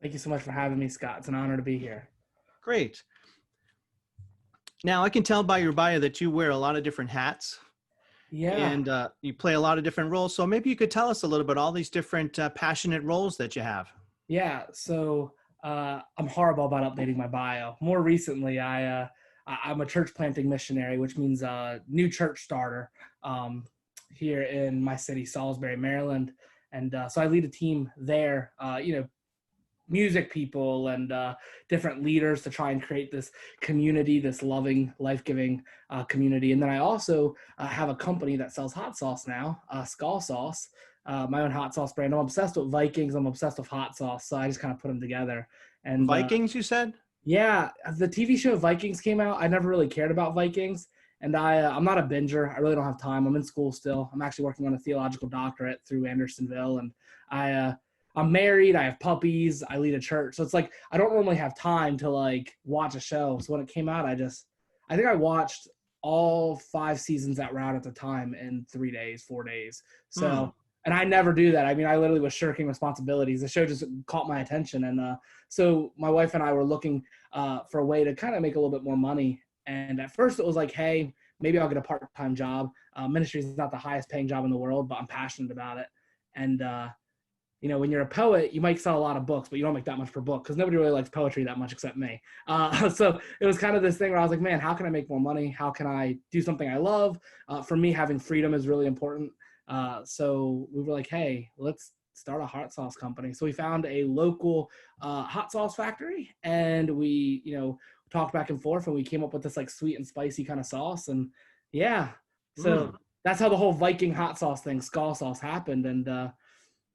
Thank you so much for having me, Scott. It's an honor to be here. Great. Now, I can tell by your bio that you wear a lot of different hats Yeah. and you play a lot of different roles. So maybe you could tell us a little bit all these different passionate roles that you have. Yeah. I'm horrible about updating my bio. More recently, I'm a church planting missionary, which means new church starter um, here in my city, Salisbury, Maryland. And so I lead a team there, music people and different leaders to try and create this community, this loving, life-giving community. And then I also have a company that sells hot sauce now, Skull Sauce, my own hot sauce brand. I'm obsessed with Vikings. I'm obsessed with hot sauce. So I just kind of put them together. And Vikings, you said? yeah, the TV show Vikings came out. I never really cared about Vikings. And I'm not a binger. I really don't have time. I'm in school still. I'm actually working on a theological doctorate through Andersonville. And I, uh, I'm married. I have puppies. I lead a church. So it's like, I don't normally have time to like watch a show. So when it came out, I think I watched all 5 seasons that were out at the time in 3 days, 4 days. Hmm. So, and I never do that. I mean, I literally was shirking responsibilities. The show just caught my attention. And so my wife and I were looking for a way to kind of make a little bit more money. And at first it was like, hey, maybe I'll get a part-time job. Ministry is not the highest paying job in the world, but I'm passionate about it. And, when you're a poet, you might sell a lot of books, but you don't make that much per book because nobody really likes poetry that much except me. So it was kind of this thing where I was like, man, how can I make more money? How can I do something I love? For me, having freedom is really important. So we were like, hey, let's start a hot sauce company. So we found a local hot sauce factory and we, talked back and forth and we came up with this like sweet and spicy kind of sauce. And yeah, Hmm. so that's how the whole Viking hot sauce thing, Skull Sauce, happened. And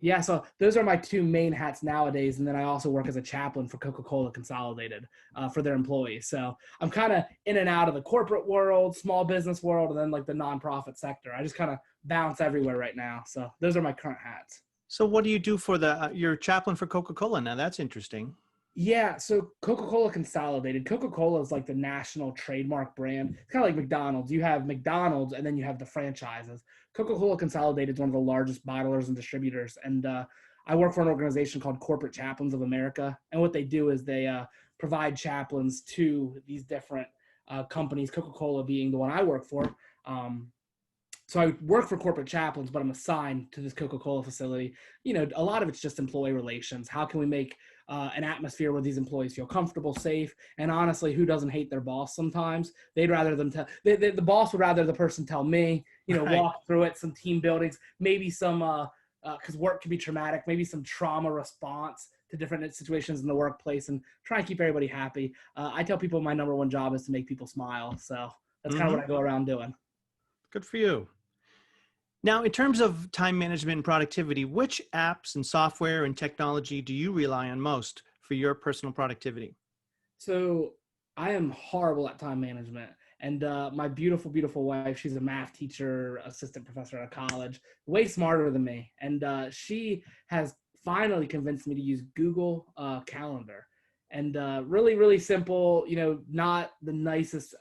yeah, so those are my two main hats nowadays. And then I also work as a chaplain for Coca-Cola Consolidated for their employees. So I'm kind of in and out of the corporate world, small business world, and then like the nonprofit sector. I just kind of bounce everywhere right now. So those are my current hats. So what do you do for your chaplain for Coca-Cola? Now that's interesting. Yeah, so Coca-Cola Consolidated. Coca-Cola is like the national trademark brand. It's kind of like McDonald's. You have McDonald's and then you have the franchises. Coca-Cola Consolidated is one of the largest bottlers and distributors. And I work for an organization called Corporate Chaplains of America. And what they do is they provide chaplains to these different companies, Coca-Cola being the one I work for. So I work for corporate chaplains, but I'm assigned to this Coca-Cola facility. A lot of it's just employee relations. How can we make an atmosphere where these employees feel comfortable, safe, and honestly, who doesn't hate their boss sometimes? They'd rather them tell the boss would rather the person tell me. Right. Walk through it, some team buildings, maybe some because work can be traumatic, maybe some trauma response to different situations in the workplace, and try and keep everybody happy. I tell people my number one job is to make people smile, so that's kind of Hmm. what I go around doing. Good for you. Now, in terms of time management and productivity, which apps and software and technology do you rely on most for your personal productivity? So I am horrible at time management. And my beautiful, beautiful wife, she's a math teacher, assistant professor at a college, way smarter than me. And she has finally convinced me to use Google Calendar. And really, really simple, not the nicest,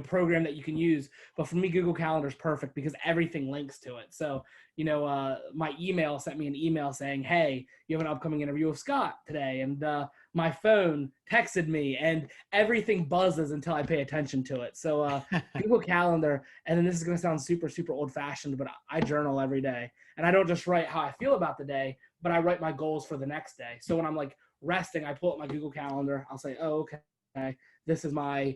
program that you can use. But for me, Google Calendar is perfect because everything links to it. So, my email sent me an email saying, hey, you have an upcoming interview with Scott today. And my phone texted me and everything buzzes until I pay attention to it. So Google Calendar, and then this is going to sound super, super old fashioned, but I journal every day. And I don't just write how I feel about the day, but I write my goals for the next day. So when I'm like resting, I pull up my Google Calendar. I'll say, oh, okay, this is my,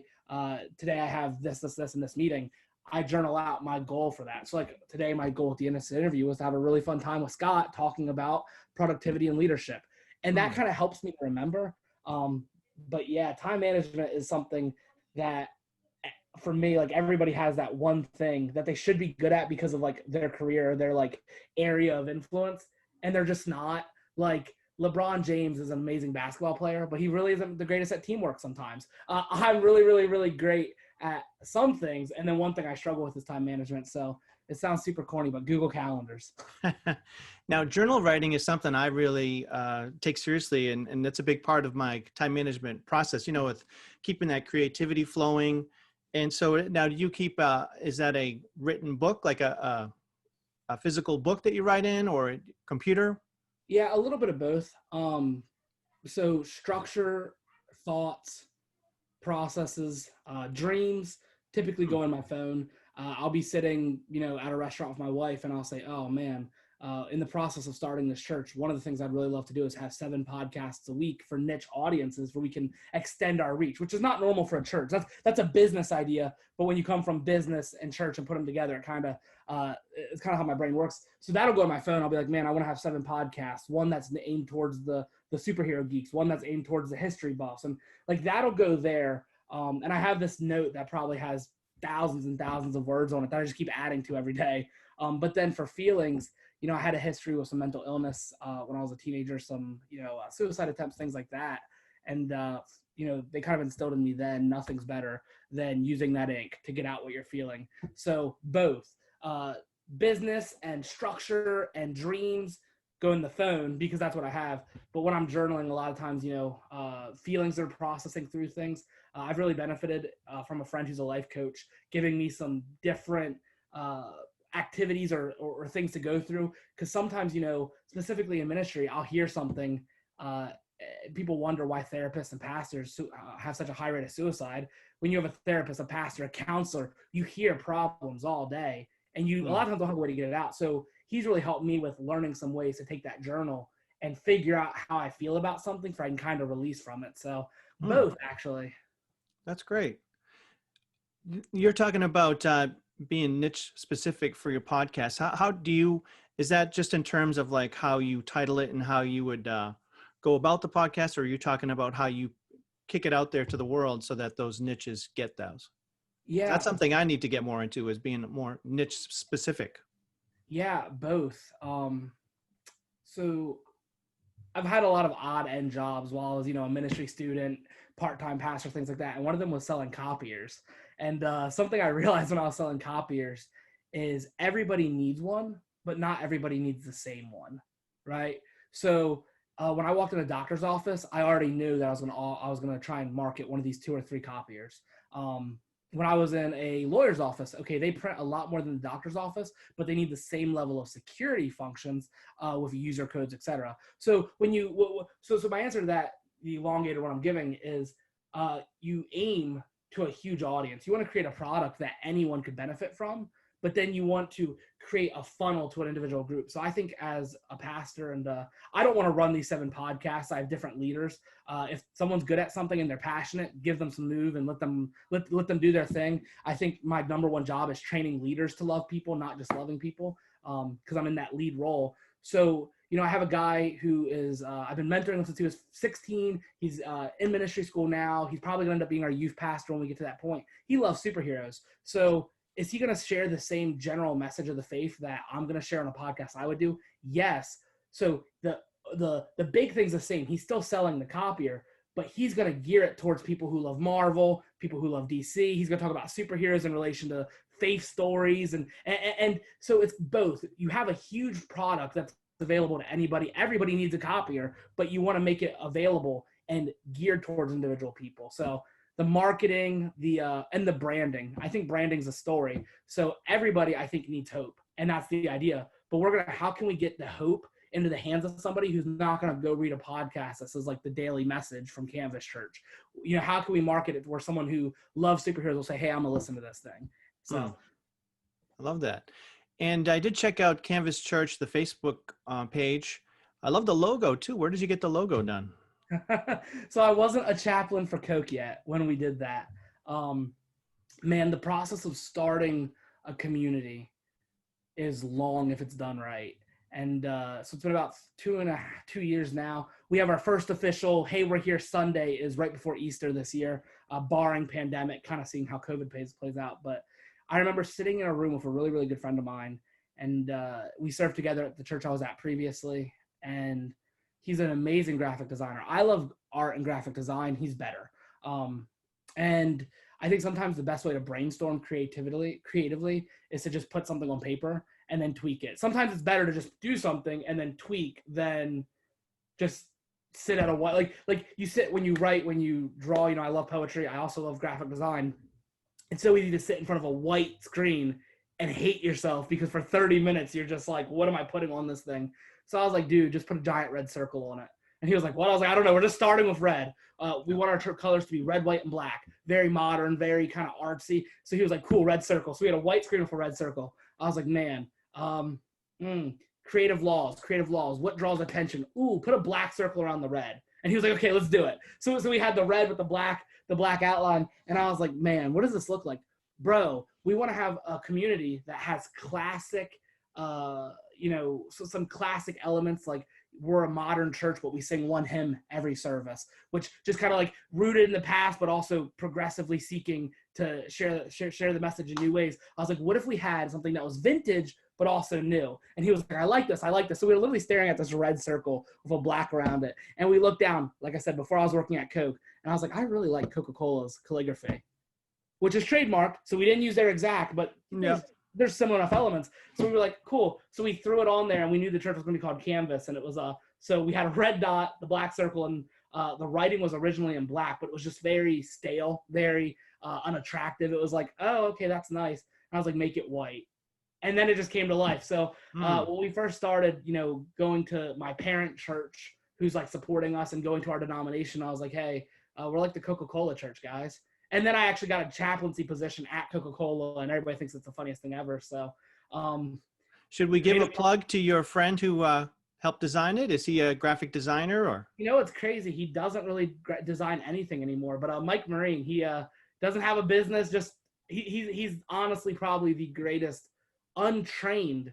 today I have this, and this meeting. I journal out my goal for that. So like today, my goal at the end of this interview was to have a really fun time with Scott talking about productivity and leadership. And that Hmm. kind of helps me remember. But yeah, time management is something that for me, like everybody has that one thing that they should be good at because of like their career, their like area of influence, and they're just not. Like LeBron James is an amazing basketball player, but he really isn't the greatest at teamwork sometimes. I'm really, really, really great at some things, and then one thing I struggle with is time management. So it sounds super corny, but Google Calendars. Now, journal writing is something I really take seriously, and that's a big part of my time management process, with keeping that creativity flowing. And so now do you keep, is that a written book, like a physical book that you write in or a computer? Yeah, a little bit of both. So structure, thoughts, processes, dreams typically go in my phone. I'll be sitting, at a restaurant with my wife, and I'll say, "Oh man, in the process of starting this church, one of the things I'd really love to do is have 7 podcasts a week for niche audiences where we can extend our reach," which is not normal for a church. That's a business idea, but when you come from business and church and put them together, it's kind of how my brain works. So that'll go on my phone. I'll be like, "Man, I want to have 7 podcasts. One that's aimed towards the superhero geeks, one that's aimed towards the history buffs," and like that'll go there. And I have this note that probably has thousands and thousands of words on it that I just keep adding to every day. But then for feelings, I had a history with some mental illness when I was a teenager, some, suicide attempts, things like that. And, they kind of instilled in me then nothing's better than using that ink to get out what you're feeling. So both business and structure and dreams go in the phone because that's what I have. But when I'm journaling, a lot of times, feelings are processing through things. I've really benefited from a friend who's a life coach, giving me some different activities or things to go through. Because sometimes, specifically in ministry, I'll hear something. People wonder why therapists and pastors have such a high rate of suicide. When you have a therapist, a pastor, a counselor, you hear problems all day, and a lot of times don't have a way to get it out. So he's really helped me with learning some ways to take that journal and figure out how I feel about something so I can kind of release from it. So both, actually. That's great. You're talking about being niche specific for your podcast. How do you, is that just in terms of like how you title it and how you would go about the podcast, or are you talking about how you kick it out there to the world so that those niches get those? Yeah. That's something I need to get more into, is being more niche specific. Yeah, both. So I've had a lot of odd end jobs while I was, a ministry student, part-time pastor, things like that. And one of them was selling copiers. And something I realized when I was selling copiers is everybody needs one, but not everybody needs the same one, right? So when I walked in a doctor's office, I already knew that I was gonna try and market one of these 2 or 3 copiers. When I was in a lawyer's office, okay, they print a lot more than the doctor's office, but they need the same level of security functions with user codes, etc. So so my answer to that, the elongated one I'm giving, is you aim to a huge audience. You want to create a product that anyone could benefit from, but then you want to create a funnel to an individual group. So I think as a pastor, and I don't want to run these 7 podcasts. I have different leaders. If someone's good at something and they're passionate, give them some move and let them do their thing. I think my number one job is training leaders to love people, not just loving people, because I'm in that lead role. So, I have a guy who is, I've been mentoring him since he was 16. He's in ministry school now. He's probably going to end up being our youth pastor when we get to that point. He loves superheroes. So is he going to share the same general message of the faith that I'm going to share on a podcast I would do? Yes. So the big thing's the same. He's still selling the copier, but he's going to gear it towards people who love Marvel, people who love DC. He's going to talk about superheroes in relation to faith stories. And so it's both. You have a huge product that's available to anybody. Everybody needs a copier, but you want to make it available and geared towards individual people. So the marketing, and the branding. I think branding's a story. So everybody, I think, needs hope, and that's the idea. But how can we get the hope into the hands of somebody who's not going to go read a podcast that says like the daily message from Canvas Church? How can we market it where someone who loves superheroes will say, "Hey, I'm gonna listen to this thing." So I love that. And I did check out Canvas Church, the Facebook page. I love the logo too. Where did you get the logo done? So I wasn't a chaplain for Coke yet when we did that. Man, the process of starting a community is long if it's done right. And so it's been about 2 years now. We have our first official, hey, we're here Sunday, is right before Easter this year, barring pandemic, kind of seeing how COVID plays out. But I remember sitting in a room with a really, really good friend of mine, and we served together at the church I was at previously, and he's an amazing graphic designer. I love art and graphic design. He's better. And I think sometimes the best way to brainstorm creatively is to just put something on paper and then tweak it. Sometimes it's better to just do something and then tweak than just sit at a while. Like you sit when you write, when you draw. I love poetry. I also love graphic design. It's so easy to sit in front of a white screen and hate yourself because for 30 minutes you're just like, what am I putting on this thing? So I was like, dude, just put a giant red circle on it. And he was like, what? I was like, I don't know. We're just starting with red. We want our colors to be red, white, and black. Very modern, very kind of artsy. So he was like, cool, red circle. So we had a white screen with a red circle. I was like, man, creative laws. What draws attention? Ooh, put a black circle around the red. And he was like, okay, let's do it. So we had the red with the black outline. And I was like, man, what does this look like? Bro, we want to have a community that has classic, so some classic elements. Like, we're a modern church, but we sing one hymn every service, which just kind of like rooted in the past, but also progressively seeking to share the message in new ways. I was like, what if we had something that was vintage, but also new? And he was like, I like this. So we were literally staring at this red circle with a black around it. And we looked down, like I said, before I was working at Coke. And I was like, I really like Coca-Cola's calligraphy, which is trademarked. So we didn't use their exact, but there's similar enough elements. So we were like, cool. So we threw it on there, and we knew the church was going to be called Canvas. And it was, so we had a red dot, the black circle, and the writing was originally in black, but it was just very stale, very unattractive. It was like, oh, okay, that's nice. And I was like, make it white. And then it just came to life. So when we first started, going to my parent church, who's like supporting us, and going to our denomination, I was like, hey, we're like the Coca-Cola church, guys. And then I actually got a chaplaincy position at Coca-Cola, and everybody thinks it's the funniest thing ever. So, should we give a plug to your friend who helped design it? Is he a graphic designer, or? It's crazy. He doesn't really design anything anymore. But Mike Marine, he doesn't have a business. Just he's honestly probably the greatest, untrained,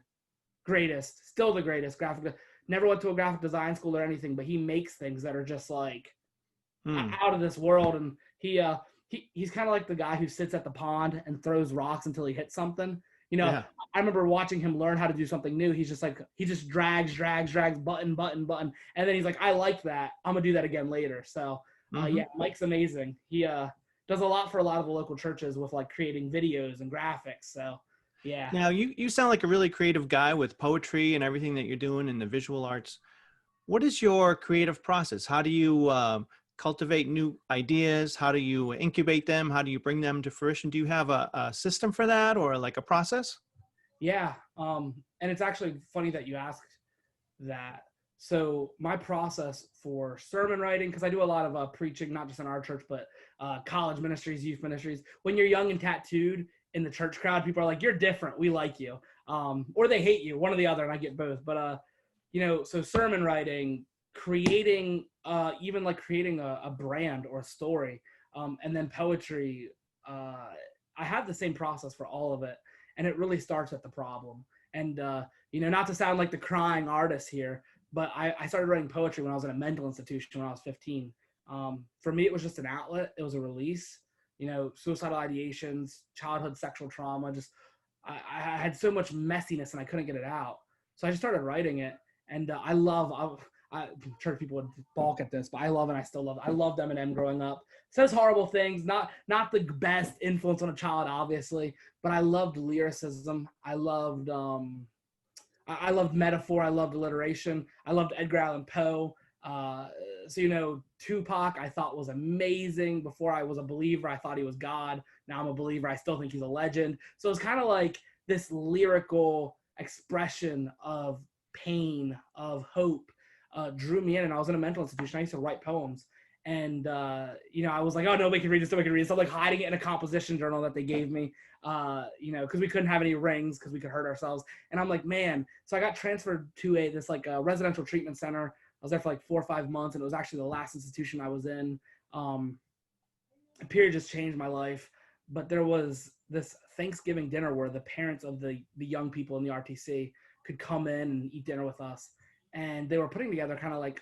still the greatest graphic. Never went to a graphic design school or anything, but he makes things that are just like out of this world. And he's kind of like the guy who sits at the pond and throws rocks until he hits something. I remember watching him learn how to do something new. He's just like, he just drags, button. And then he's like, I like that. I'm going to do that again later. So, Mike's amazing. He does a lot for a lot of the local churches with like creating videos and graphics. So, yeah. Now, you sound like a really creative guy with poetry and everything that you're doing in the visual arts. What is your creative process? How do you cultivate new ideas? How do you incubate them? How do you bring them to fruition? Do you have a system for that, or like a process? Yeah. And it's actually funny that you asked that. So my process for sermon writing, because I do a lot of preaching, not just in our church, but college ministries, youth ministries. When you're young and tattooed in the church crowd, people are like, you're different. We like you. Or they hate you, one or the other, and I get both. But, so sermon writing, creating a brand or a story, and then poetry, I have the same process for all of it, and it really starts at the problem. And not to sound like the crying artist here, but I started writing poetry when I was in a mental institution when I was 15. For me, it was just an outlet. It was a release. Suicidal ideations, childhood sexual trauma, just I had so much messiness and I couldn't get it out, so I just started writing it. And I'm sure people would balk at this, but I love, and I still love, I loved Eminem growing up. Says horrible things, not the best influence on a child, obviously, but I loved lyricism. I loved metaphor. I loved alliteration. I loved Edgar Allan Poe. Tupac I thought was amazing. Before I was a believer, I thought he was God. Now I'm a believer. I still think he's a legend. So it's kind of like this lyrical expression of pain, of hope, drew me in. And I was in a mental institution. I used to write poems. And, I was like, oh, nobody can read this. So I'm like hiding it in a composition journal that they gave me, because we couldn't have any rings because we could hurt ourselves. And I'm like, man. So I got transferred to this residential treatment center. I was there for like 4 or 5 months, and it was actually the last institution I was in. A period just changed my life. But there was this Thanksgiving dinner where the parents of the young people in the RTC could come in and eat dinner with us. And they were putting together kind of like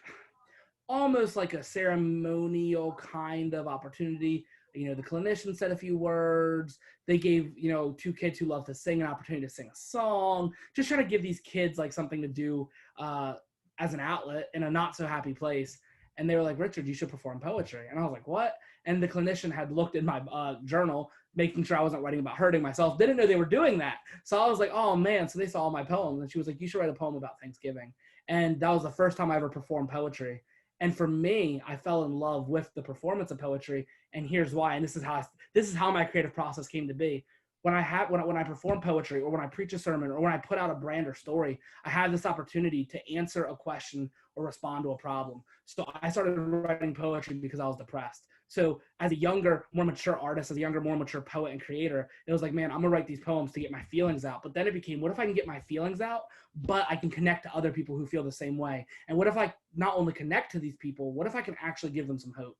almost like a ceremonial kind of opportunity. The clinician said a few words. They gave, 2 kids who love to sing an opportunity to sing a song, just trying to give these kids like something to do as an outlet in a not so happy place. And they were like, Richard, you should perform poetry. And I was like, what? And the clinician had looked in my journal, making sure I wasn't writing about hurting myself. Didn't know they were doing that. So I was like, oh man. So they saw all my poems, and she was like, you should write a poem about Thanksgiving. And that was the first time I ever performed poetry. And for me, I fell in love with the performance of poetry. And here's why. And this is how my creative process came to be. when I perform poetry, or when I preach a sermon, or when I put out a brand or story, I have this opportunity to answer a question or respond to a problem. So I started writing poetry because I was depressed. So as a younger, more mature artist, as a younger, more mature poet and creator, it was like, man, I'm gonna write these poems to get my feelings out. But then it became, what if I can get my feelings out, but I can connect to other people who feel the same way? And what if I not only connect to these people, what if I can actually give them some hope?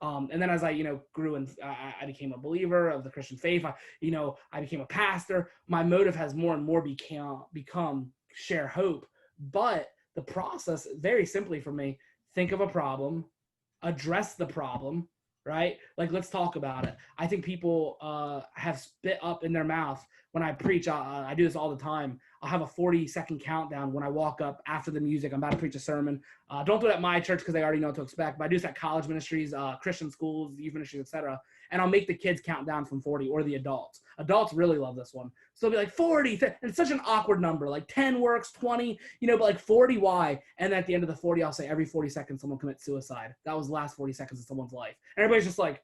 And then as I, grew and I became a believer of the Christian faith, I became a pastor. My motive has more and more become share hope. But the process, very simply for me, think of a problem, address the problem, right? Like, let's talk about it. I think people have spit up in their mouth when I preach. I do this all the time. I'll have a 40-second countdown when I walk up after the music. I'm about to preach a sermon. Don't do it at my church because they already know what to expect, but I do this at college ministries, Christian schools, youth ministries, etc. And I'll make the kids count down from 40, or the adults. Adults really love this one. So it'll be like 40, and it's such an awkward number. Like 10 works, 20, but like 40, why? And then at the end of the 40, I'll say every 40 seconds someone commits suicide. That was the last 40 seconds of someone's life. And everybody's just like,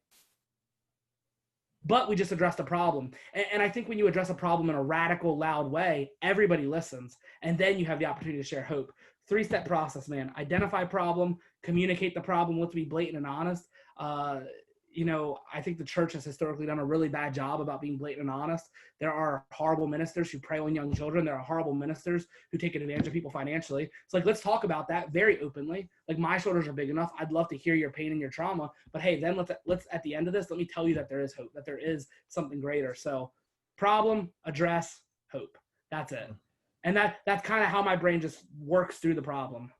but we just addressed a problem. And I think when you address a problem in a radical, loud way, everybody listens. And then you have the opportunity to share hope. 3-step process, man. Identify problem, communicate the problem. Let's be blatant and honest. I think the church has historically done a really bad job about being blatant and honest. There are horrible ministers who prey on young children. There are horrible ministers who take advantage of people financially. It's like, let's talk about that very openly. Like, my shoulders are big enough. I'd love to hear your pain and your trauma, but hey, then let's at the end of this, let me tell you that there is hope, that there is something greater. So problem, address, hope. That's it. And that's kind of how my brain just works through the problem.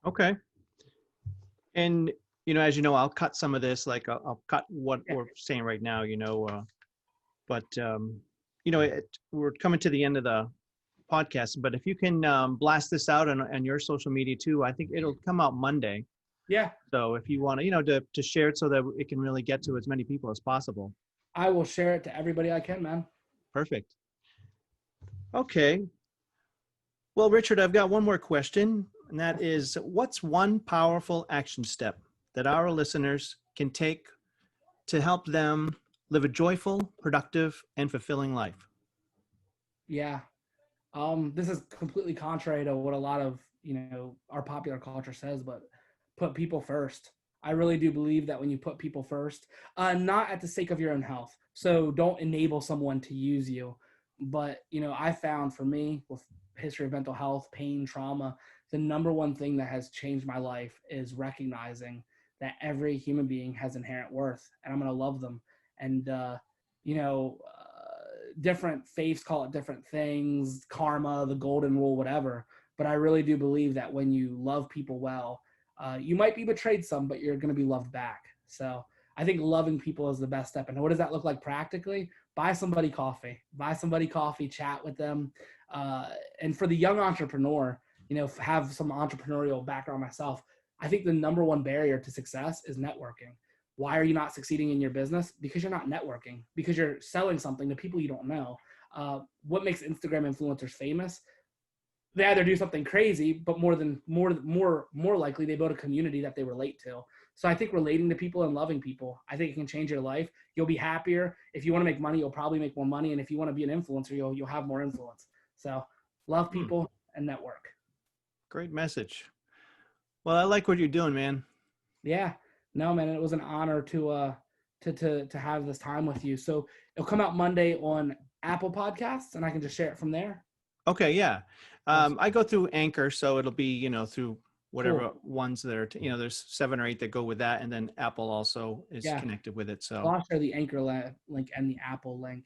Okay. And as you know, I'll cut some of this, like I'll cut what we're saying right now, but we're coming to the end of the podcast, but if you can blast this out on your social media too, I think it'll come out Monday. Yeah. So if you want to share it so that it can really get to as many people as possible. I will share it to everybody I can, man. Perfect. Okay. Well, Richard, I've got one more question, and that is, what's one powerful action step that our listeners can take to help them live a joyful, productive, and fulfilling life? Yeah. This is completely contrary to what a lot of, our popular culture says, but put people first. I really do believe that when you put people first, not at the sake of your own health. So don't enable someone to use you. But, I found, for me, with history of mental health, pain, trauma, the number one thing that has changed my life is recognizing that every human being has inherent worth, and I'm going to love them. And, different faiths call it different things, karma, the golden rule, whatever. But I really do believe that when you love people well, you might be betrayed some, but you're going to be loved back. So I think loving people is the best step. And what does that look like practically? Buy somebody coffee, chat with them. And for the young entrepreneur, have some entrepreneurial background myself. I think the number one barrier to success is networking. Why are you not succeeding in your business? Because you're not networking, because you're selling something to people you don't know. What makes Instagram influencers famous? They either do something crazy, but more likely they build a community that they relate to. So I think relating to people and loving people, I think it can change your life. You'll be happier. If you want to make money, you'll probably make more money. And if you want to be an influencer, you'll have more influence. So love people and network. Great message. Well, I like what you're doing, man. Yeah. No, man, it was an honor to have this time with you. So it'll come out Monday on Apple Podcasts, and I can just share it from there. Okay, yeah. I go through Anchor, so it'll be through whatever ones that are there's 7 or 8 that go with that, and then Apple also is connected with it. So I'll share the Anchor link and the Apple link.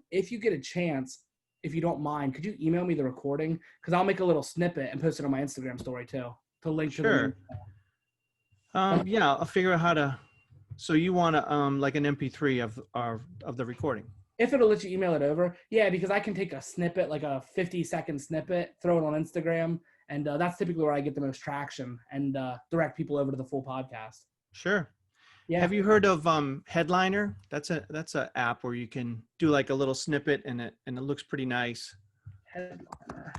If you get a chance, if you don't mind, could you email me the recording? Because I'll make a little snippet and post it on my Instagram story too to link to the. Yeah, I'll figure out how to. So you want to like an MP3 of the recording? If it'll let you email it over, yeah, because I can take a snippet, like a 50-second snippet, throw it on Instagram, and that's typically where I get the most traction and direct people over to the full podcast. Sure. Yeah. Have you heard of Headliner? That's a app where you can do like a little snippet and it looks pretty nice. Headliner.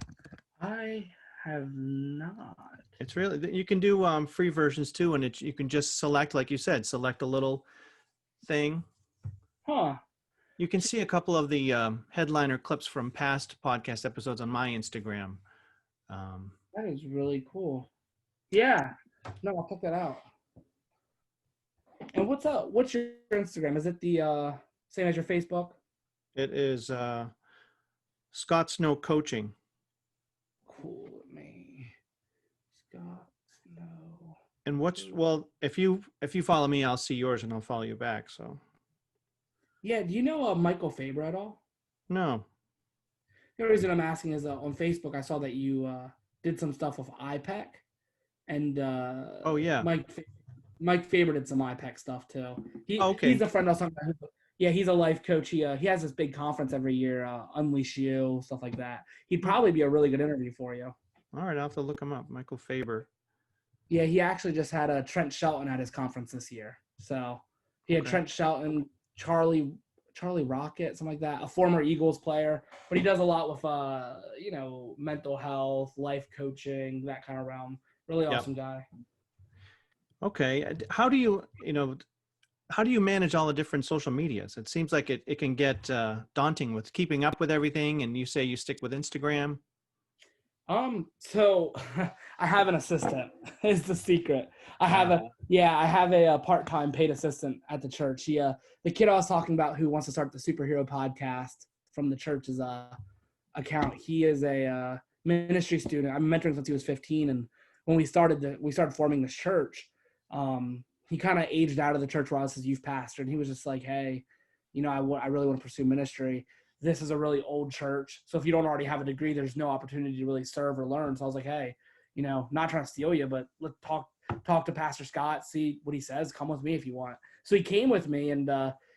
I have not. It's really, you can do free versions too, and you can just select, like you said, select a little thing. Huh. You can see a couple of the headliner clips from past podcast episodes on my Instagram. That is really cool. Yeah. No, I'll check that out. And what's your Instagram? Is it the same as your Facebook? It is Scott Snow Coaching. Cool. Me. Scott Snow. And well, if you follow me, I'll see yours and I'll follow you back. So. Yeah. Do you know Michael Faber at all? No. The reason I'm asking is on Facebook, I saw that you did some stuff with IPEC, and Oh yeah. Mike Faber did some IPEC stuff too. Okay. He's a friend of something. Yeah, he's a life coach. He has this big conference every year, Unleash You, stuff like that. He'd probably be a really good interview for you. All right, I'll have to look him up. Michael Faber. Yeah, he actually just had a Trent Shelton at his conference this year. So he had Trent Shelton, Charlie Rocket, something like that, a former Eagles player, but he does a lot with mental health, life coaching, that kind of realm. Really awesome guy. Okay, how do you manage all the different social medias? It seems like it can get daunting with keeping up with everything, and you say you stick with Instagram. So I have an assistant is the secret. I have a part-time paid assistant at the church. The kid I was talking about who wants to start the superhero podcast from the church's account. He is a ministry student. I'm mentoring since he was 15. And when we started forming this church, he kind of aged out of the church while I was his youth pastor. And he was just like, hey, I really want to pursue ministry. This is a really old church. So if you don't already have a degree, there's no opportunity to really serve or learn. So I was like, hey, not trying to steal you, but let's talk to Pastor Scott, see what he says. Come with me if you want. So he came with me, and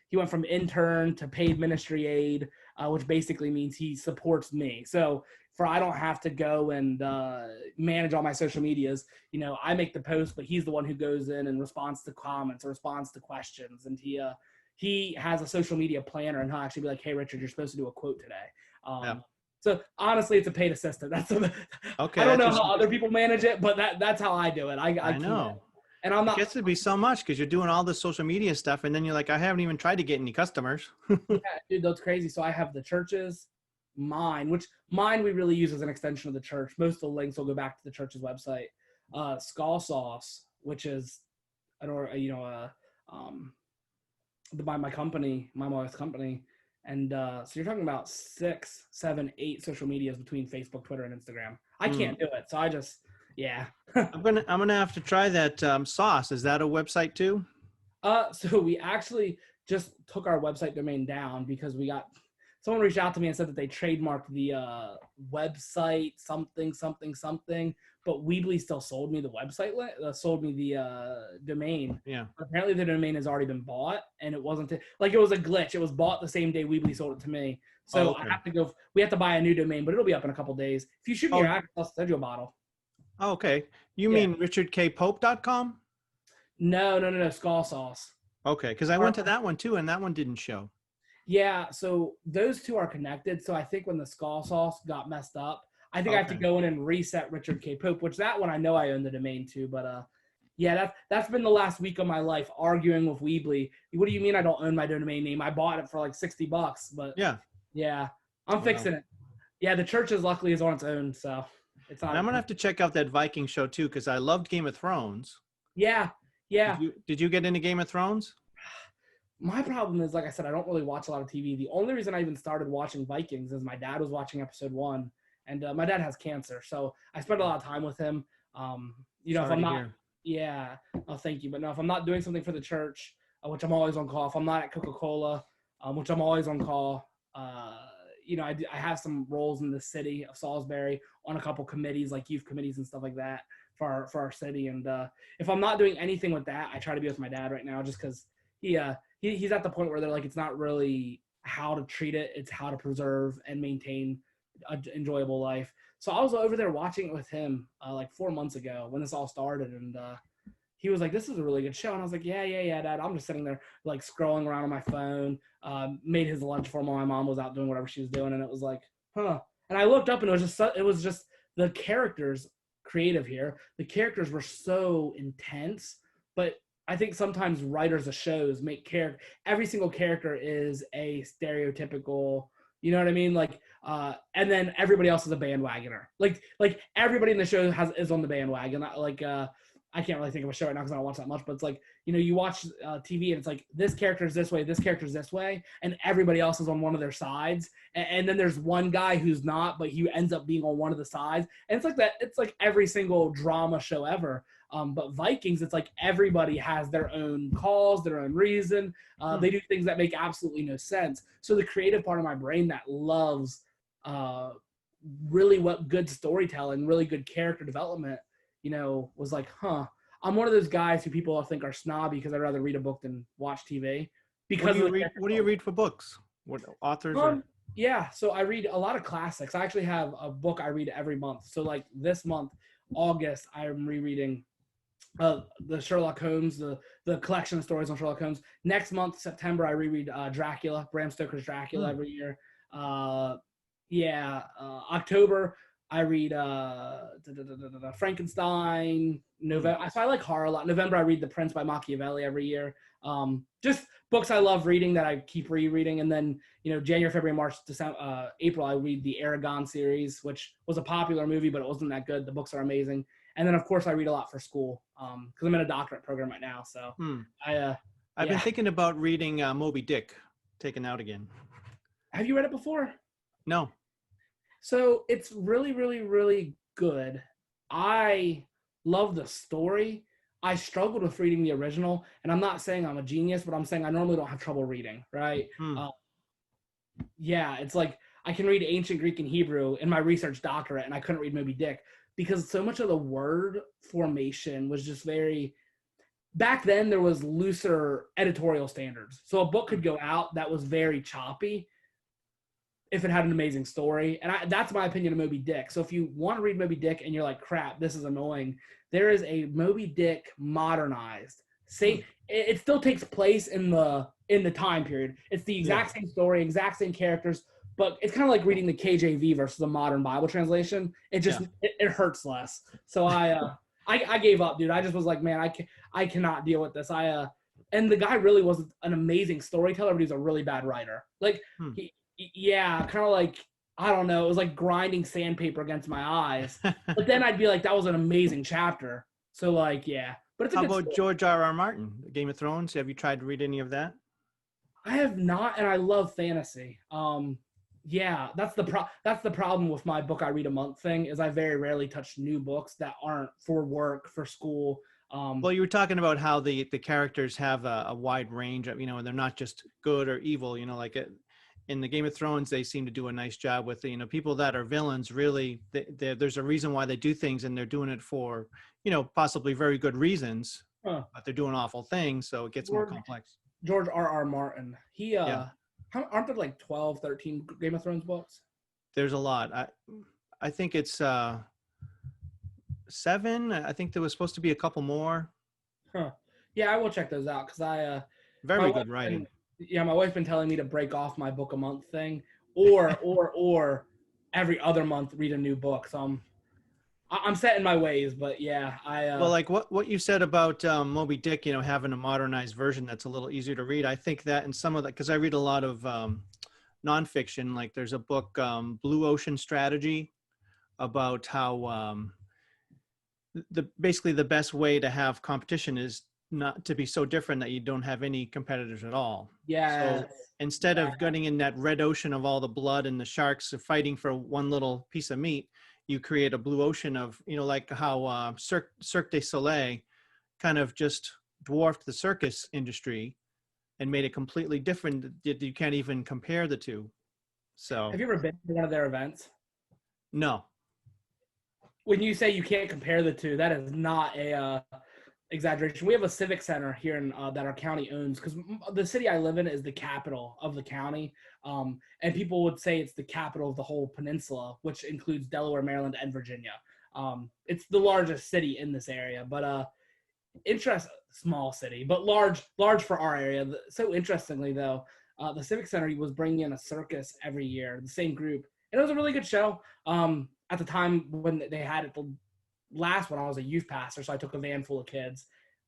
he went from intern to paid ministry aide, which basically means he supports me. So I don't have to go and manage all my social medias. I make the post, but he's the one who goes in and responds to comments or responds to questions. And he has a social media planner, and he'll actually be like, hey, Richard, you're supposed to do a quote today. So honestly, it's a paid assistant. Okay. I don't know how other people manage it, but that's how I do it. I know. And I'm not. It gets to be so much because you're doing all this social media stuff, and then you're like, I haven't even tried to get any customers. Yeah, dude, that's crazy. So I have the church's, mine we really use as an extension of the church. Most of the links will go back to the church's website. Skull Sauce, which is my company, my wife's company. And so you're talking about 6, 7, 8 social medias between Facebook, Twitter, and Instagram. I can't do it. So I just, yeah. I'm gonna have to try that sauce. Is that a website too? So we actually just took our website domain down because someone reached out to me and said that they trademarked the website something, but Weebly still sold me the website, sold me the domain. Yeah. Apparently the domain has already been bought, and it wasn't it was a glitch. It was bought the same day Weebly sold it to me. So we have to buy a new domain, but it'll be up in a couple of days. If you shoot me your address, I'll send you a bottle. Oh, okay. You mean richardkpope.com? No, Skull Sauce. Okay, because I went to that one too, and that one didn't show. Yeah, so those two are connected. So I think when the Skull Sauce got messed up, I think I have to go in and reset Richard K. Pope, which that one I know I own the domain too. But that's been the last week of my life arguing with Weebly. What do you mean I don't own my domain name? I bought it for like $60, but yeah, I'm fixing it. Yeah, the church luckily is on its own, so it's not. And I'm gonna have to check out that Viking show too, because I loved Game of Thrones. Yeah. Did you get into Game of Thrones? My problem is, like I said, I don't really watch a lot of TV. The only reason I even started watching Vikings is my dad was watching episode 1, and my dad has cancer, so I spent a lot of time with him. If I'm not, thank you. But no, if I'm not doing something for the church, which I'm always on call. If I'm not at Coca-Cola, which I'm always on call. I have some roles in the city of Salisbury on a couple committees, like youth committees and stuff like that for our city. And if I'm not doing anything with that, I try to be with my dad right now, just because he's at the point where they're like, it's not really how to treat it, it's how to preserve and maintain an enjoyable life. So I was over there watching it with him like 4 months ago when this all started, and he was like, this is a really good show. And I was like, yeah, Dad. I'm just sitting there like scrolling around on my phone, made his lunch for him while my mom was out doing whatever she was doing. And it was like, huh. And I looked up, and it was just the characters creative here. The characters were so intense, but I think sometimes writers of shows make every single character is a stereotypical, you know what I mean? Like, and then everybody else is a bandwagoner. Like everybody in the show is on the bandwagon. Like, I can't really think of a show right now because I don't watch that much, but it's like, you know, you watch TV and it's like, this character is this way, this character is this way, and everybody else is on one of their sides. And then there's one guy who's not, but he ends up being on one of the sides. And it's like that. It's like every single drama show ever. But Vikings, it's like everybody has their own cause, their own reason. They do things that make absolutely no sense. So the creative part of my brain that loves really what good storytelling, really good character development, you know, was like, I'm one of those guys who people think are snobby because I'd rather read a book than watch TV. Because what do you read for books? What authors? Yeah, so I read a lot of classics. I actually have a book I read every month. So like this month, August, I'm rereading the Sherlock Holmes, the collection of stories on Sherlock Holmes. Next month, September, I reread Dracula, Bram Stoker's Dracula every year. October, I read Frankenstein. November, so I like horror a lot. November, I read The Prince by Machiavelli every year. Just books I love reading that I keep rereading. And then, you know, January, February, March, December, April, I read the Aragon series, which was a popular movie, but it wasn't that good. The books are amazing. And then, of course, I read a lot for school because I'm in a doctorate program right now. So I've been thinking about reading Moby Dick, taken out again. Have you read it before? No. So it's really, really, really good. I love the story. I struggled with reading the original, and I'm not saying I'm a genius, but I'm saying I normally don't have trouble reading, right? It's like I can read ancient Greek and Hebrew in my research doctorate, and I couldn't read Moby Dick because so much of the word formation was just very... Back then, there was looser editorial standards. So a book could go out that was very choppy if it had an amazing story. And that's my opinion of Moby Dick. So if you want to read Moby Dick and you're like, crap, this is annoying, there is a Moby Dick modernized. It still takes place in the time period. It's the exact same story, exact same characters, but it's kind of like reading the KJV versus a modern Bible translation. It just it hurts less. So I gave up, dude. I just was like, man, I cannot deal with this. And the guy really was an amazing storyteller, but he's a really bad writer. Like kind of like, I don't know, it was like grinding sandpaper against my eyes. But then I'd be like, that was an amazing chapter. So like, yeah. But it's how about story. George R.R. Martin, Game of Thrones? Have you tried to read any of that? I have not, and I love fantasy. That's the problem with my book I read a month thing is I very rarely touch new books that aren't for work, for school. Well, you were talking about how the characters have a wide range of, you know, and they're not just good or evil, you know, like in the Game of Thrones, they seem to do a nice job with, you know, people that are villains. Really, there's a reason why they do things, and they're doing it for, you know, possibly very good reasons, but they're doing awful things, so it gets more complex. George R.R. Martin, aren't there like 12, 13 Game of Thrones books? There's a lot. I think it's 7. I think there was supposed to be a couple more. Yeah, I will check those out because very good writing. My wife's been telling me to break off my book a month thing, or every other month read a new book. So I'm set in my ways, but yeah, well, like what you said about Moby Dick, you know, having a modernized version that's a little easier to read. I think that in some of that, because I read a lot of nonfiction. Like there's a book, Blue Ocean Strategy, about how basically the best way to have competition is not to be so different that you don't have any competitors at all. Yeah. So instead of getting in that red ocean of all the blood and the sharks fighting for one little piece of meat, you create a blue ocean of, you know, like how Cirque du Soleil kind of just dwarfed the circus industry and made it completely different. You can't even compare the two. So have you ever been to one of their events? No. When you say you can't compare the two, that is not a exaggeration. We have a civic center here in that our county owns because the city I live in is the capital of the county, and people would say it's the capital of the whole peninsula, which includes Delaware, Maryland, and Virginia. It's the largest city in this area, but small city, but large for our area. So interestingly, though, the civic center was bringing in a circus every year, the same group, and it was a really good show. At the time when they had it, the last one, I was a youth pastor, so I took a van full of kids.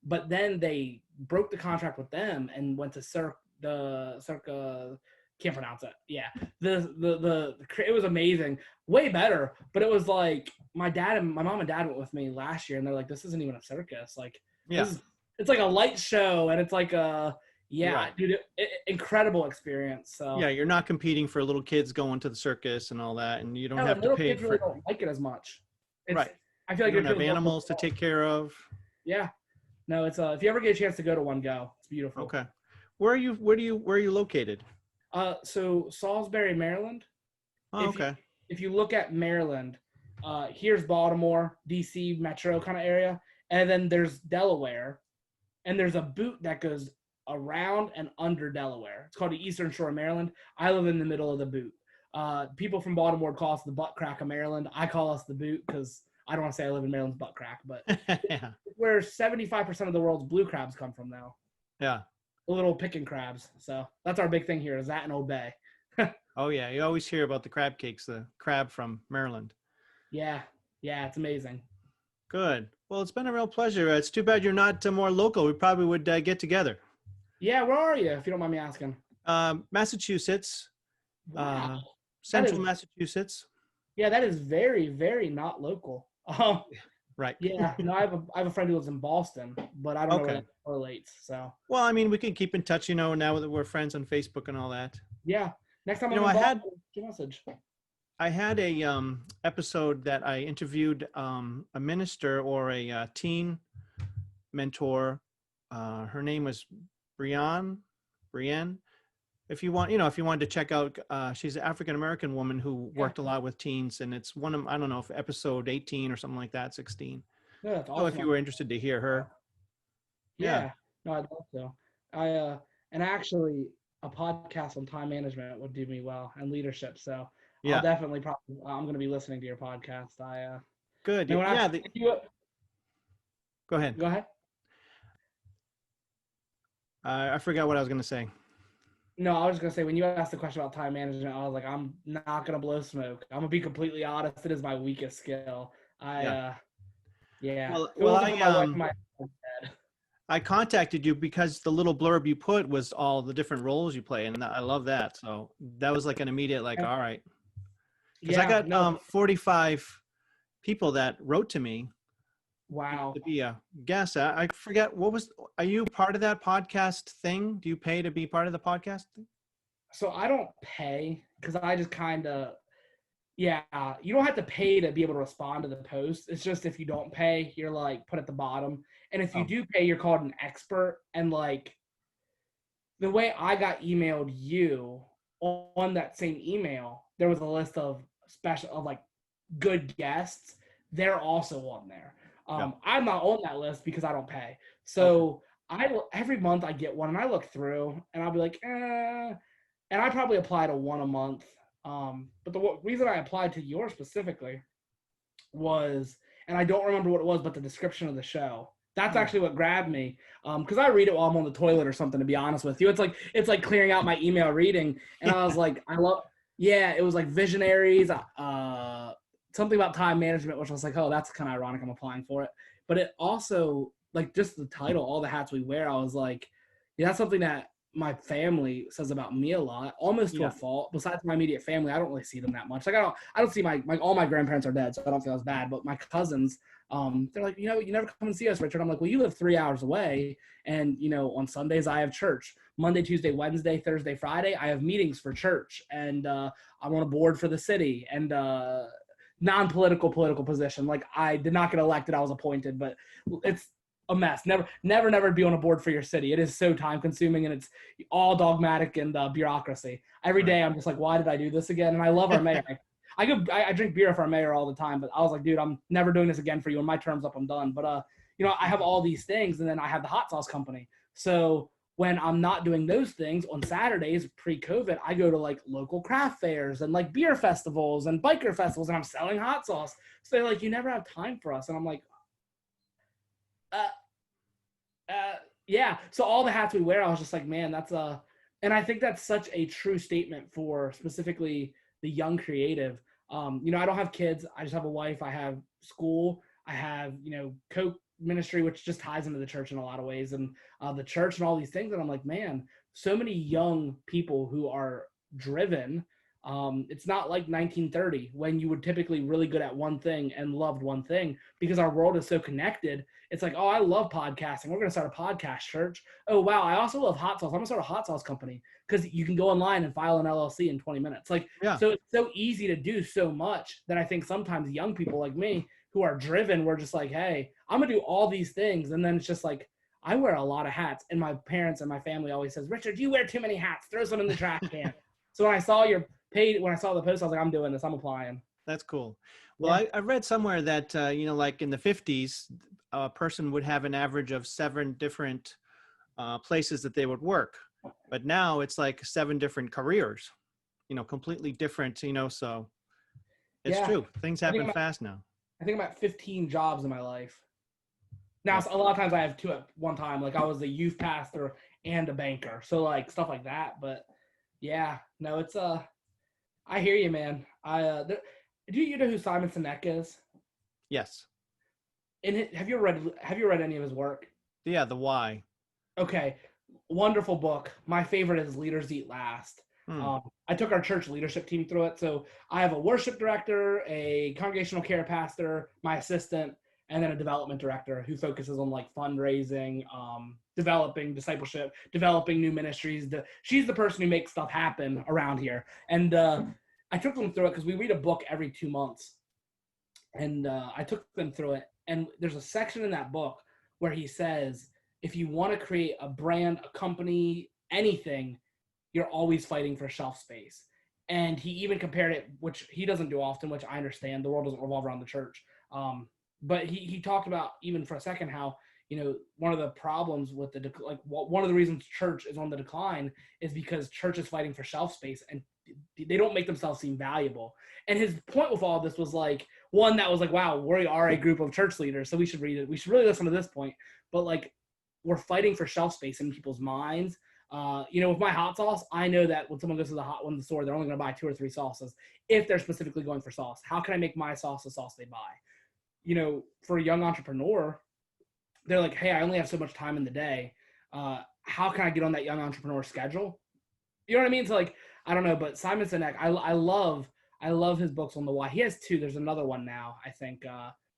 but then they broke the contract with them and went to Circa. Can't pronounce it. Yeah, it was amazing, way better. But it was like my mom and dad went with me last year, and they're like, "This isn't even a circus. Like, Yeah. it's like a light show, and it's like Right. dude, incredible experience." So Yeah, you're not competing for little kids going to the circus and all that, and you don't no, have and to little pay kids really for. don't like it as much. It's Right. I feel You like it don't have appeals more to animals to adults. take care of. Yeah, no, it's if you ever get a chance to go to one, go. It's beautiful. Okay. Where are you located? So Salisbury, Maryland. Oh, If you okay. if you look at Maryland, here's Baltimore, DC metro kind of area, and then there's Delaware, and there's a boot that goes around and under Delaware. It's called the Eastern Shore of Maryland. I live in the middle of the boot. People from Baltimore call us the butt crack of Maryland. I call us the boot because I don't want to say I live in Maryland's butt crack, but Yeah. where 75% of the world's blue crabs come from now. Yeah. The little picking crabs. So that's our big thing here is that and Obey. Oh yeah. You always hear about the crab cakes, the crab from Maryland. Yeah. Yeah, it's amazing. Good. Well, it's been a real pleasure. It's too bad you're not more local. We probably would get together. Yeah, where are you, if you don't mind me asking? Massachusetts, Wow. That central is Massachusetts. Yeah, that is very, very not local. Right. Yeah, no, I have a friend who lives in Boston, but I don't know where Okay. that correlates. So Well, I mean, we can keep in touch, now that we're friends on Facebook and all that. yeah, next time You I'm know, in I Boston, had give a message. I had a episode that I interviewed a minister or a teen mentor. Her name was Brienne. If you want, if you wanted to check out, she's an African American woman who Yeah, worked a lot with teens, and it's one of, I don't know, if episode 18 or something like that, 16. no, that's So if awesome. you were interested to hear her, yeah, Yeah, no, I'd love to. And actually, a podcast on time management would do me well and leadership. So I'll yeah, definitely I'm going to be listening to your podcast. good, And when yeah. Go ahead. go ahead. I forgot what I was going to say. No, I was just gonna say when you asked the question about time management, I was like, I'm not gonna blow smoke. I'm gonna be completely honest. It is my weakest skill. Yeah. Yeah. Well, If it wasn't for my wife and my dad. I contacted you because the little blurb you put was all the different roles you play, and I love that. So that was like an immediate, like, all right, because I Yeah. got No. 45 people that wrote to me Wow. to be a guest. I forget are you part of that podcast thing? Do you pay to be part of the podcast thing? So I don't pay because I just kind of. Yeah, you don't have to pay to be able to respond to the post. It's just if you don't pay, you're like put at the bottom. And if you Oh, do pay, you're called an expert. And like the way I got emailed you on that same email, there was a list of like good guests. They're also on there. yeah. I'm not on that list because I don't pay. Okay. So every month I get one and I look through and I'll be like, and I probably apply to one a month. But the reason I applied to yours specifically was, and I don't remember what it was, but the description of the show. That's actually what grabbed me. Because I read it while I'm on the toilet or something. To be honest with you, it's like clearing out my email reading, and I was like, yeah, it was like visionaries, something about time management, which I was like, oh, that's kind of ironic. I'm applying for it, but it also like just the title, all the hats we wear. I was like, yeah, that's something that my family says about me a lot, almost to Yeah. a fault. Besides my immediate family, I don't really see them that much. Like I don't see my all my grandparents are dead, so I don't feel as bad. But my cousins, they're like, you never come and see us, Richard. I'm like, well, you live 3 hours away, and on Sundays I have church. Monday, Tuesday, Wednesday, Thursday, Friday, I have meetings for church, and I'm on a board for the city, and non-political political position. Like I did not get elected, I was appointed, but it's a mess. Never be on a board for your city. It is so time consuming and it's all dogmatic and bureaucracy. Every day I'm just like, why did I do this again? And I love our mayor. I drink beer for our mayor all the time, but I was like, dude, I'm never doing this again for you. When my term's up, I'm done. But I have all these things, and then I have the hot sauce company. So when I'm not doing those things on Saturdays pre-COVID, I go to like local craft fairs and like beer festivals and biker festivals, and I'm selling hot sauce. So they're like, you never have time for us. And I'm like, yeah. So all the hats we wear, I was just like, man, and I think that's such a true statement for specifically the young creative. I don't have kids. I just have a wife. I have school. I have, ministry, which just ties into the church in a lot of ways, and the church and all these things. And I'm like, man, so many young people who are driven. It's not like 1930 when you were typically really good at one thing and loved one thing, because our world is so connected. It's like, oh, I love podcasting. We're going to start a podcast church. Oh, wow. I also love hot sauce. I'm going to start a hot sauce company, because you can go online and file an LLC in 20 minutes. Like, Yeah. so it's so easy to do so much that I think sometimes young people like me who are driven, we're just like, hey, I'm going to do all these things. And then it's just like, I wear a lot of hats. And my parents and my family always says, Richard, you wear too many hats. Throw some in the trash can. So when I saw when I saw the post, I was like, I'm doing this. I'm applying. That's cool. Well, Yeah. I read somewhere that, like in the 50s, a person would have an average of 7 different places that they would work. But now it's like 7 different careers, completely different, so it's Yeah. true. Things happen fast now. I think I'm at 15 jobs in my life. Now, a lot of times I have 2 at one time. Like, I was a youth pastor and a banker. So, like, stuff like that. But yeah, no, it's, I hear you, man. Do you know who Simon Sinek is? Yes. Have you read any of his work? Yeah, the why. Okay, wonderful book. My favorite is Leaders Eat Last. I took our church leadership team through it. So I have a worship director, a congregational care pastor, my assistant, and then a development director who focuses on like fundraising, developing discipleship, developing new ministries. She's the person who makes stuff happen around here. And I took them through it because we read a book every 2 months. And I took them through it. And there's a section in that book where he says, if you want to create a brand, a company, anything, you're always fighting for shelf space. And he even compared it, which he doesn't do often, which I understand. The world doesn't revolve around the church. But he talked about, even for a second, how, one of the problems with one of the reasons church is on the decline is because church is fighting for shelf space and they don't make themselves seem valuable. And his point with all this was like, one, that was like, wow, we are a group of church leaders, so we should read it. We should really listen to this point. But like, we're fighting for shelf space in people's minds. With my hot sauce, I know that when someone goes to the store, they're only going to buy 2 or 3 sauces if they're specifically going for sauce. How can I make my sauce the sauce they buy? For a young entrepreneur, they're like, hey, I only have so much time in the day. How can I get on that young entrepreneur schedule? You know what I mean? So like, I don't know, but Simon Sinek, I love his books on the why. He has 2. There's another one now, I think,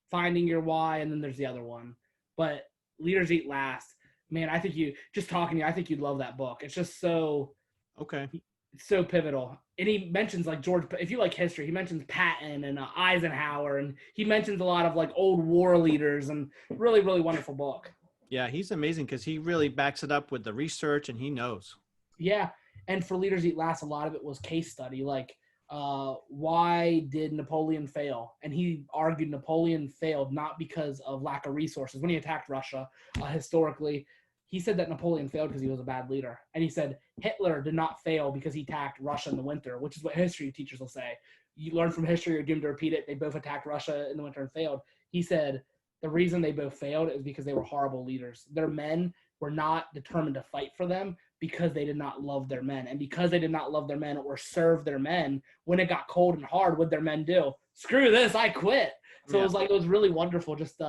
Finding Your Why, and then there's the other one. But Leaders Eat Last. Man, I think I think you'd love that book. It's just so it's so pivotal. And he mentions like if you like history, he mentions Patton and Eisenhower, and he mentions a lot of like old war leaders, and really, really wonderful book. Yeah, he's amazing because he really backs it up with the research and he knows. Yeah. And for Leaders Eat Last, a lot of it was case study. Like, why did Napoleon fail? And he argued Napoleon failed not because of lack of resources. When he attacked Russia, historically, he said that Napoleon failed because he was a bad leader. And he said Hitler did not fail because he attacked Russia in the winter, which is what history teachers will say. You learn from history, you're doomed to repeat it. They both attacked Russia in the winter and failed. He said the reason they both failed is because they were horrible leaders. Their men were not determined to fight for them because they did not love their men. And because they did not love their men or serve their men, when it got cold and hard, what did their men do? Screw this, I quit. So it was really wonderful. Just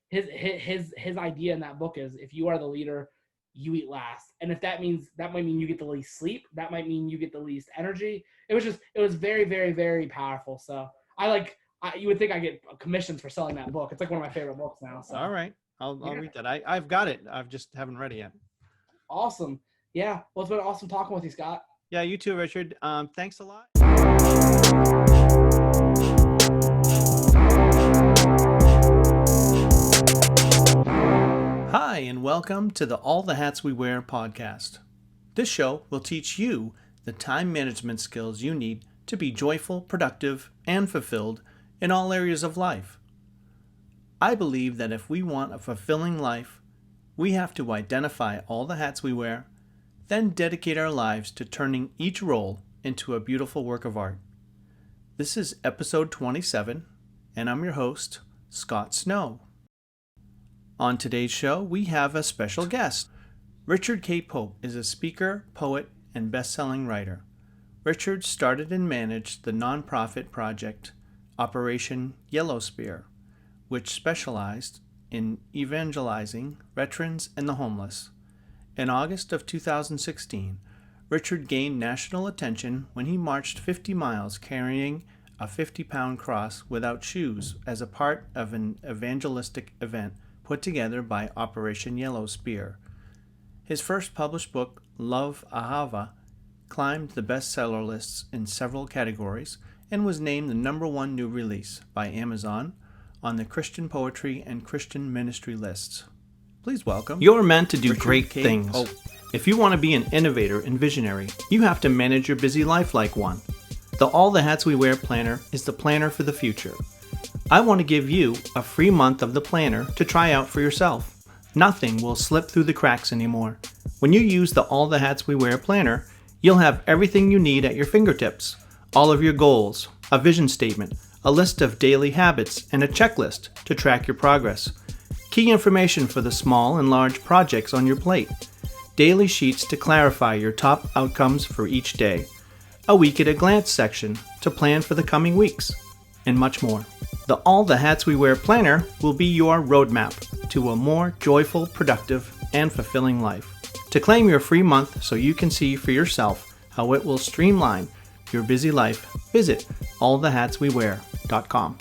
his idea in that book is, if you are the leader, you eat last. And if that might mean you get the least sleep, that might mean you get the least energy. It was very, very, very powerful. So you would think I get commissions for selling that book. It's like one of my favorite books now. So. All right. I'll read that. I've got it. I just haven't read it yet. Awesome. Yeah. Well, it's been awesome talking with you, Scott. Yeah, you too, Richard. Thanks a lot. Hi, and welcome to the All the Hats We Wear podcast. This show will teach you the time management skills you need to be joyful, productive, and fulfilled in all areas of life. I believe that if we want a fulfilling life, we have to identify all the hats we wear, then dedicate our lives to turning each role into a beautiful work of art. This is episode 27, and I'm your host, Scott Snow. On today's show, we have a special guest. Richard K. Pope is a speaker, poet, and best-selling writer. Richard started and managed the nonprofit project Operation Yellow Spear, which specialized in evangelizing veterans and the homeless. In August of 2016, Richard gained national attention when he marched 50 miles carrying a 50-pound cross without shoes as a part of an evangelistic event put together by Operation Yellow Spear. His first published book, Love Ahava, climbed the bestseller lists in several categories and was named the #1 new release by Amazon on the Christian Poetry and Christian Ministry lists. Please welcome. You're meant to do Richard great K. things. Pope. If you want to be an innovator and visionary, you have to manage your busy life like one. The All the Hats We Wear planner is the planner for the future. I want to give you a free month of the planner to try out for yourself. Nothing will slip through the cracks anymore. When you use the All the Hats We Wear planner, you'll have everything you need at your fingertips. All of your goals, a vision statement, a list of daily habits, and a checklist to track your progress. Key information for the small and large projects on your plate. Daily sheets to clarify your top outcomes for each day. A week at a glance section to plan for the coming weeks. And much more. The All the Hats We Wear planner will be your roadmap to a more joyful, productive, and fulfilling life. To claim your free month so you can see for yourself how it will streamline your busy life, visit allthehatswewear.com.